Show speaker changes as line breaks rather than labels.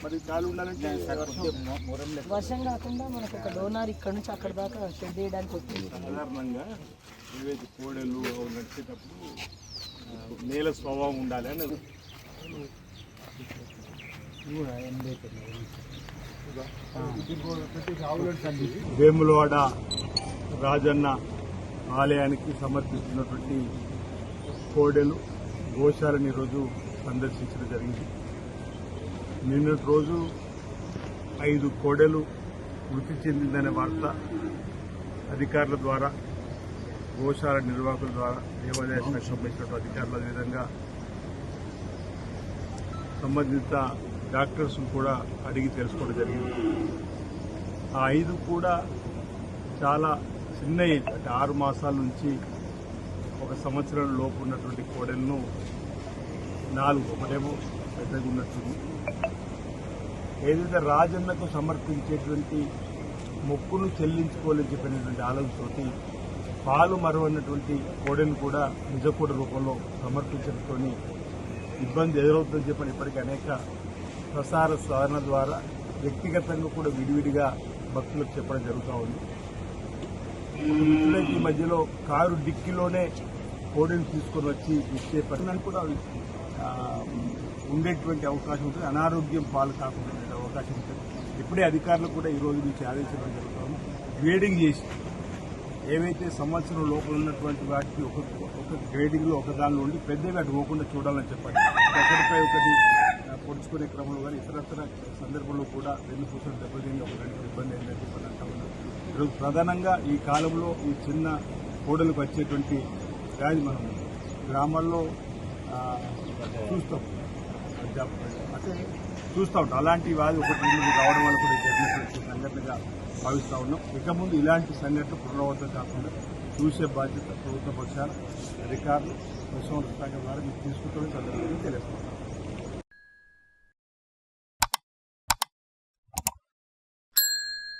మరి గాలి ఉండాలంటే
వర్షం కాకుండా మనకు ఒక డోనార్ ఇక్కడ నుంచి అక్కడ దాకా షెడ్ చేయడానికి వచ్చింది.
సాధారణంగా ఏవైతే కోడలు నడిచేటప్పుడు నేల స్వభావం ఉండాలి అని వేములవాడ రాజన్న ఆలయానికి సమర్పిస్తున్నటువంటి కోడెలు గోశాలని ఈరోజు సందర్శించడం జరిగింది. నిన్నటి రోజు 5 కోడెలు మృతి చెందిందనే వార్త అధికారుల ద్వారా, గోశాల నిర్వాహకుల ద్వారా, దేవాదాయ శాఖకు సంబంధించిన అధికారులు, అదేవిధంగా సంబంధిత డాక్టర్స్ కూడా అడిగి తెలుసుకోవడం జరిగింది. ఆ 5 కూడా చాలా చిన్న ఏజ్, అంటే 6 మాసాల నుంచి 1 సంవత్సరం లోపు ఉన్నటువంటి కోడెలను 4, ఒకటేమో పెద్దగా ఉన్నట్టుంది. ఏదైతే రాజన్నకు సమర్పించేటువంటి మొక్కును చెల్లించుకోవాలని చెప్పినటువంటి ఆలోచనతోటి పాలు మరువన్నటువంటి కోడెను కూడా నిజకోడ రూపంలో సమర్పించడంతో ఇబ్బంది ఎదురవుతుందని చెప్పని ఇప్పటికీ అనేక ప్రసార సాధన ద్వారా వ్యక్తిగతంగా కూడా విడివిడిగా భక్తులకు చెప్పడం జరుగుతూ ఉంది. మిత్రులకి ఈ మధ్యలో కారు డిక్కీలోనే కోడెను తీసుకొని వచ్చి ఇచ్చే పరిణామం కూడా ఉండేటువంటి అవకాశం ఉంటుంది. అనారోగ్యం పాలు కాకుండా ఉండే అవకాశం ఉంటుంది. ఇప్పుడే అధికారులు కూడా ఈ రోజు నుంచి ఆదేశించడం జరుగుతుంది. గ్రేడింగ్ చేసి ఏవైతే సంవత్సరం లోపల ఉన్నటువంటి వాటికి ఒక గ్రేడింగ్లో ఒక దానిలో ఉండి పెద్దవి అటు పోకుండా చూడాలని చెప్పండి. ఒకటిపై ఒకటి పొడుచుకునే క్రమంలో కానీ ఇతరత్ర సందర్భంలో కూడా వెన్నుపూసలు దెబ్బతిని ఒక రెండు ఇబ్బంది అయిందని చెప్పని అంటా ఉన్నారు. ఈరోజు ప్రధానంగా ఈ కాలంలో ఈ చిన్న కోడలకు వచ్చేటువంటి వ్యాధి మనం గ్రామాల్లో చూస్తాం, అంటే చూస్తూ ఉంటాం. అలాంటి వ్యాధి ఒకటి రావడం వల్ల కూడా జరిగినటువంటి సంఘటనగా భావిస్తూ ఉన్నాం. ఇక ముందు ఇలాంటి సంఘటనలు పునరావృతం కాకుండా చూసే బాధ్యత ప్రభుత్వ పక్షాలు, అధికారులు, పశుసంవర్ధక శాఖ ద్వారా మీకు తీసుకుంటామని సందర్భంగా తెలియజేస్తున్నాం.